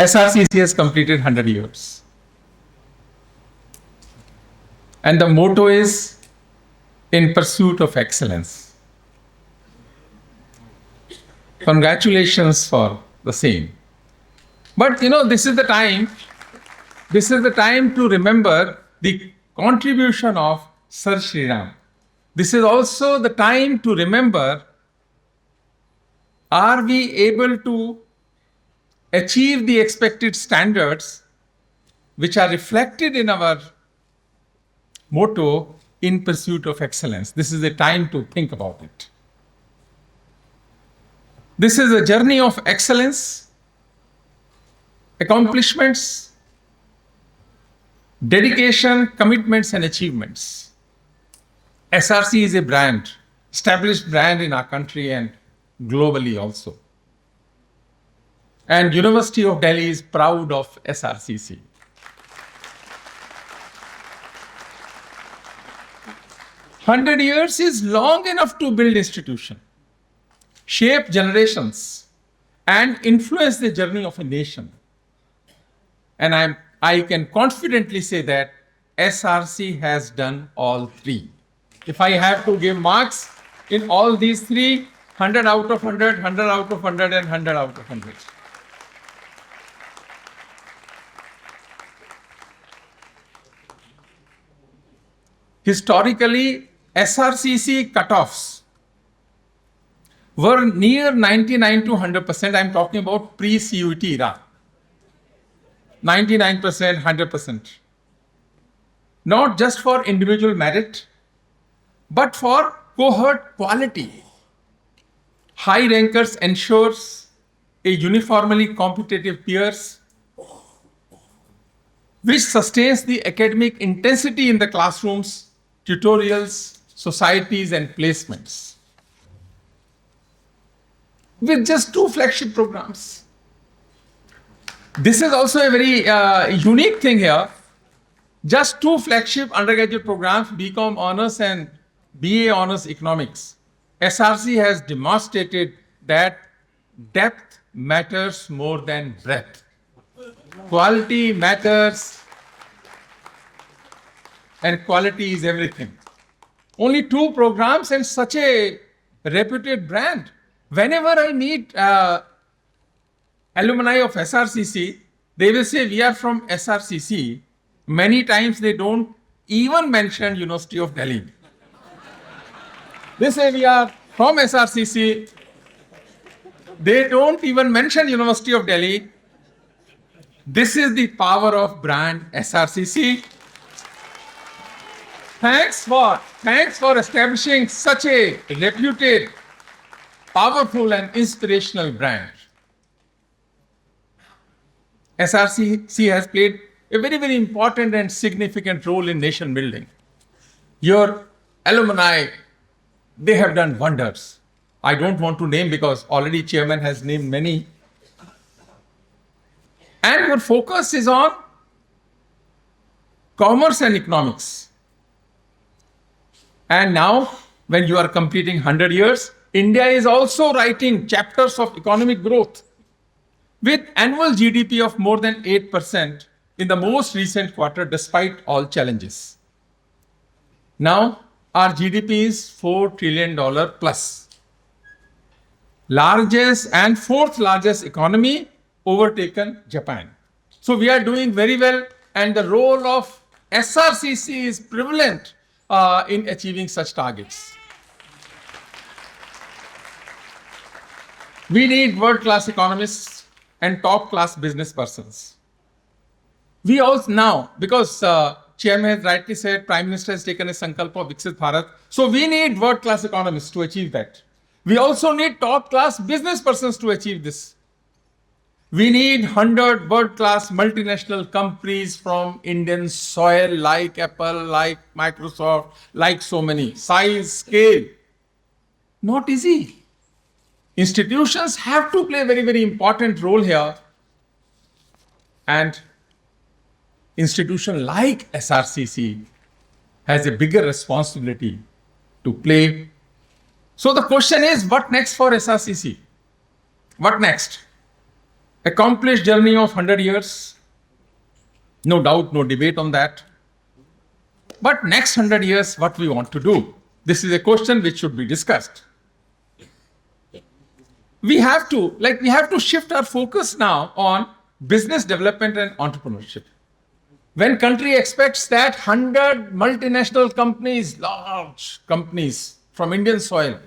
SRCC has completed 100 years. And the motto is in pursuit of excellence. Congratulations for the same. But this is the time to remember the contribution of Sir Shri. This is also the time to remember, are we able to achieve the expected standards which are reflected in our motto, in pursuit of excellence. This is the time to think about it. This is a journey of excellence, accomplishments, dedication, commitments, and achievements. SRC is a brand, established brand in our country and globally also. And University of Delhi is proud of SRCC. 100 years is long enough to build institution, shape generations, and influence the journey of a nation. And I can confidently say that SRC has done all three. If I have to give marks in all these three, 100 out of 100, 100 out of 100, and 100 out of 100. Historically, SRCC cutoffs were near 99 to 100%. I'm talking about pre-CUET era. 99%, 100%. Not just for individual merit, but for cohort quality. High rankers ensures a uniformly competitive peers, which sustains the academic intensity in the classrooms, tutorials, societies, and placements. With just 2 flagship programs. This is also a very unique thing here. Just 2 flagship undergraduate programs, BCom Honors and BA Honors Economics. SRC has demonstrated that depth matters more than breadth. Quality matters, and quality is everything. Only 2 programs and such a reputed brand. Whenever I meet alumni of SRCC, they will say, we are from SRCC. Many times they don't even mention University of Delhi. They say we are from SRCC. They don't even mention University of Delhi. This is the power of brand SRCC. Thanks for establishing such a reputed, powerful and inspirational brand. SRCC has played a very, very important and significant role in nation building. Your alumni, they have done wonders. I don't want to name because already chairman has named many. And your focus is on commerce and economics. And now, when you are completing 100 years, India is also writing chapters of economic growth with annual GDP of more than 8% in the most recent quarter, despite all challenges. Now, our GDP is $4 trillion plus. Largest and 4th largest economy, overtaken Japan. So we are doing very well, and the role of SRCC is prevalent in achieving such targets. We need world-class economists and top-class business persons. We also now, because Chairman has rightly said, Prime Minister has taken a sankalpa of Viksit Bharat, so we need world-class economists to achieve that. We also need top-class business persons to achieve this. We need 100 world-class multinational companies from Indian soil, like Apple, like Microsoft, like so many. Size, scale, not easy. Institutions have to play a very, very important role here. And institution like SRCC has a bigger responsibility to play. So the question is, what next for SRCC? What next? Accomplished journey of 100 years, no doubt, no debate on that. But next 100 years, what we want to do? This is a question which should be discussed. We have to shift our focus now on business development and entrepreneurship. When country expects that 100 multinational companies, large companies from Indian soil,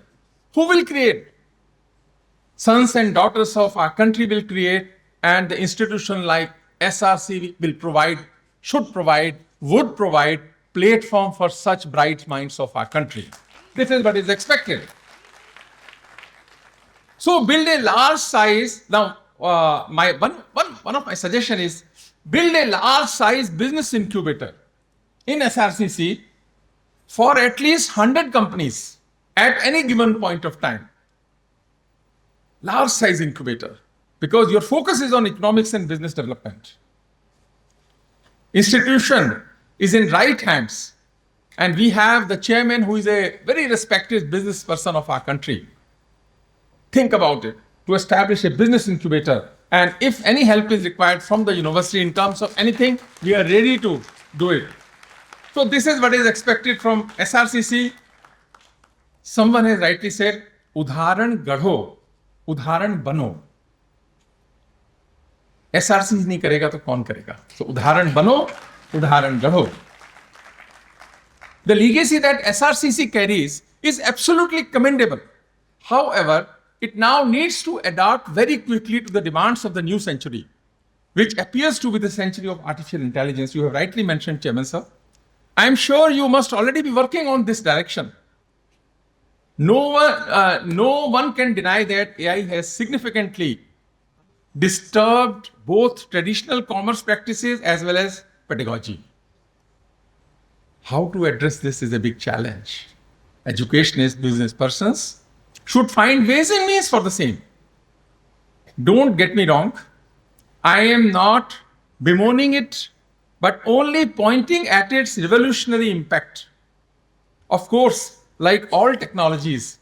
who will create? Sons and daughters of our country will create, and the institution like SRC will provide, should provide, would provide platform for such bright minds of our country. This is what is expected. So build a large size. Now, one of my suggestion is build a large size business incubator in SRCC for at least 100 companies at any given point of time. Large size incubator, because your focus is on economics and business development. Institution is in right hands, and we have the chairman who is a very respected business person of our country. Think about it, to establish a business incubator, and if any help is required from the university in terms of anything, we are ready to do it. So this is what is expected from SRCC. Someone has rightly said, udharan gadho, udharan bano. SRCC नहीं करेगा तो कौन करेगा? So udharan bano, udharan gadho. The legacy that SRCC carries is absolutely commendable. However, it now needs to adapt very quickly to the demands of the new century, which appears to be the century of artificial intelligence. You have rightly mentioned, Chairman Sir. I am sure you must already be working on this direction. No one can deny that AI has significantly disturbed both traditional commerce practices as well as pedagogy. How to address this is a big challenge. Educationists, business persons should find ways and means for the same. Don't get me wrong. I am not bemoaning it, but only pointing at its revolutionary impact. Of course, like all technologies,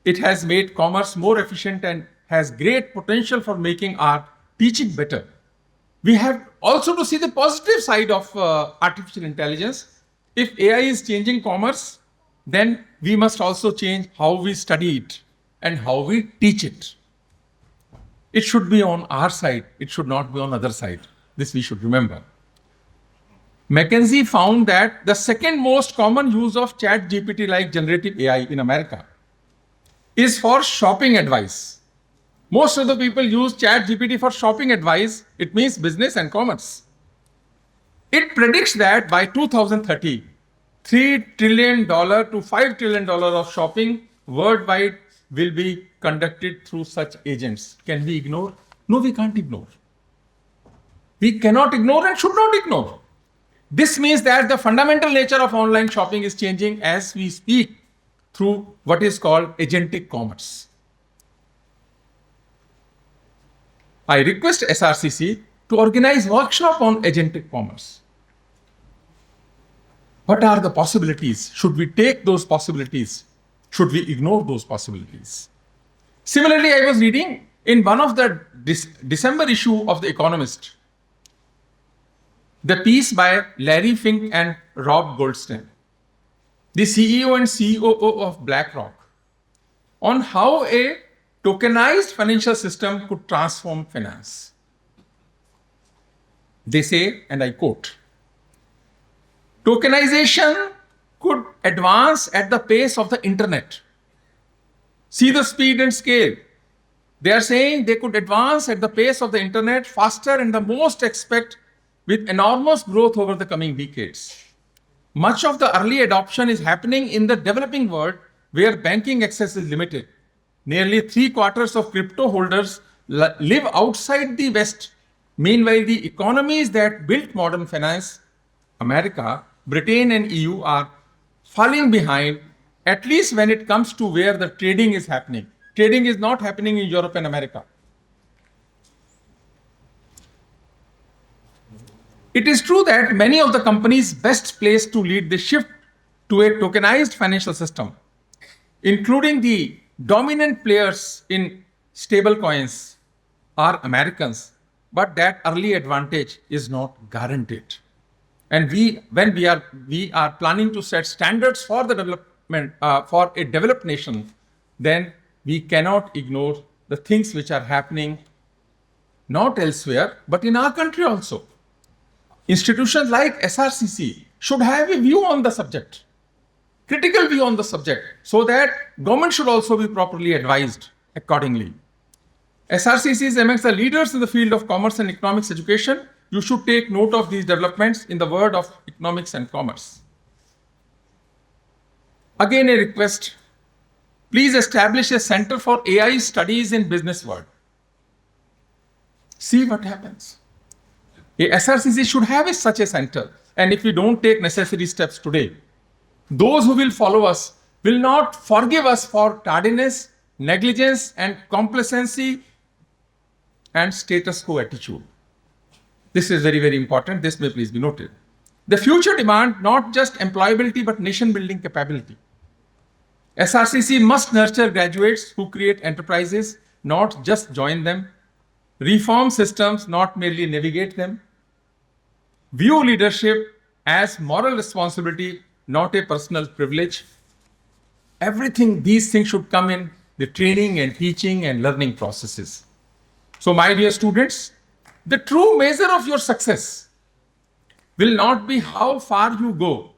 it has made commerce more efficient and has great potential for making our teaching better. We have also to see the positive side of artificial intelligence. If AI is changing commerce, then we must also change how we study it and how we teach it. It should be on our side. It should not be on other side. This we should remember. McKinsey found that the second most common use of ChatGPT like generative AI in America is for shopping advice. Most of the people use ChatGPT for shopping advice. It means business and commerce. It predicts that by 2030, $3 trillion to $5 trillion of shopping worldwide will be conducted through such agents. Can we ignore? No, we can't ignore. We cannot ignore and should not ignore. This means that the fundamental nature of online shopping is changing as we speak through what is called agentic commerce. I request SRCC to organize workshop on agentic commerce. What are the possibilities? Should we take those possibilities? Should we ignore those possibilities? Similarly, I was reading in one of the December issue of The Economist, the piece by Larry Fink and Rob Goldstein, the CEO and COO of BlackRock, on how a tokenized financial system could transform finance. They say, and I quote, tokenization could advance at the pace of the internet. See the speed and scale. They are saying they could advance at the pace of the internet faster and the most expect with enormous growth over the coming decades. Much of the early adoption is happening in the developing world where banking access is limited. Nearly 3/4 of crypto holders live outside the West. Meanwhile, the economies that built modern finance, America, Britain, and EU, are falling behind, at least when it comes to where the trading is happening. Trading is not happening in Europe and America. It is true that many of the companies best placed to lead the shift to a tokenized financial system, including the dominant players in stablecoins, are Americans, but that early advantage is not guaranteed. And when we are planning to set standards for the development for a developed nation, then we cannot ignore the things which are happening not elsewhere, but in our country also. Institutions like SRCC should have a view on the subject, critical view on the subject, so that government should also be properly advised accordingly. SRCC is amongst the leaders in the field of commerce and economics education. You should take note of these developments in the world of economics and commerce. Again, a request. Please establish a center for AI studies in business world. See what happens. A SRCC should have such a center. And if we don't take necessary steps today, those who will follow us will not forgive us for tardiness, negligence, and complacency and status quo attitude. This is very, very important. This may please be noted. The future demand not just employability but nation building capability. SRCC must nurture graduates who create enterprises, not just join them. Reform systems, not merely navigate them. View leadership as moral responsibility, not a personal privilege. Everything, these things should come in the training and teaching and learning processes. So, my dear students, the true measure of your success will not be how far you go,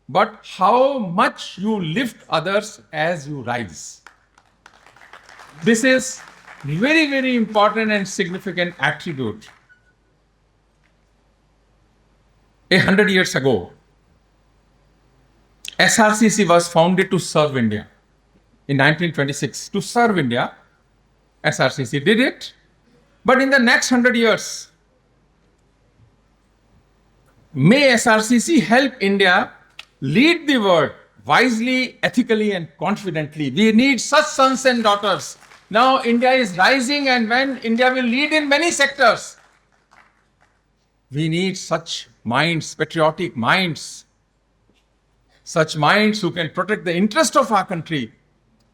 but how much you lift others as you rise. This is very, very important and significant attribute. 100 years ago, SRCC was founded to serve India. In 1926, to serve India, SRCC did it. But in the next 100 years, may SRCC help India lead the world wisely, ethically, and confidently. We need such sons and daughters. Now India is rising, and when India will lead in many sectors, we need such minds, patriotic minds, such minds who can protect the interest of our country.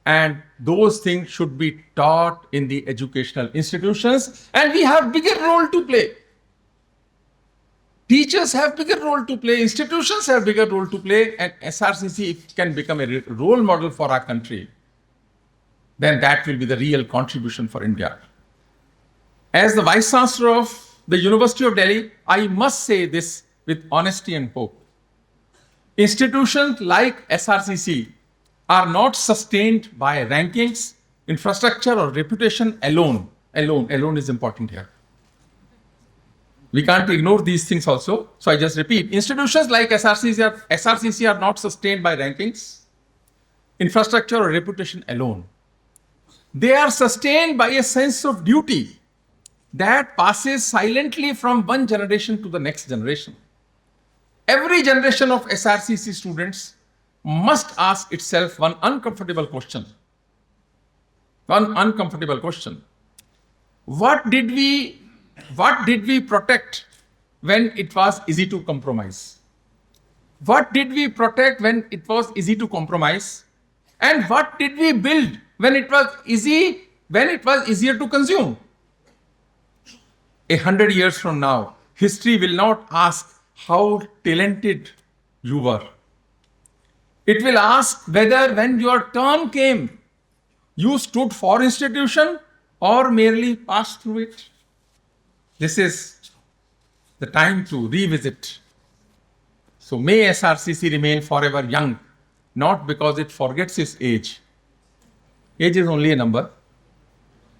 And those things should be taught in the educational institutions, and we have bigger role to play. Teachers have bigger role to play, institutions have bigger role to play, and SRCC can become a role model for our country. Then that will be the real contribution for India. As the Vice-Chancellor of the University of Delhi, I must say this with honesty and hope. Institutions like SRCC are not sustained by rankings, infrastructure, or reputation alone. Alone is important here. We can't ignore these things also. So I just repeat, institutions like SRCC are not sustained by rankings, infrastructure, or reputation alone. They are sustained by a sense of duty that passes silently from one generation to the next generation. Every generation of SRCC students must ask itself one uncomfortable question. What did we protect when it was easy to compromise? What did we protect when it was easy to compromise? And what did we build when it was easier to consume? 100 years from now, history will not ask how talented you were. It will ask whether when your turn came, you stood for institution or merely passed through it. This is the time to revisit. So may SRCC remain forever young, not because it forgets its age. Age is only a number.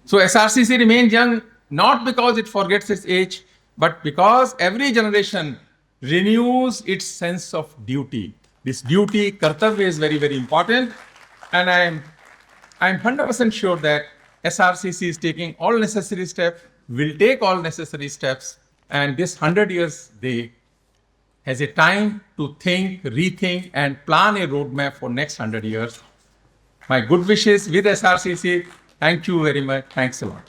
So SRCC remains young, not because it forgets its age, but because every generation renews its sense of duty. This duty, kartavya, is very, very important. And I'm 100% sure that SRCC is taking all necessary steps, will take all necessary steps, and this 100 years day has a time to think, rethink, and plan a roadmap for next 100 years. My good wishes with SRCC. Thank you very much. Thanks a lot.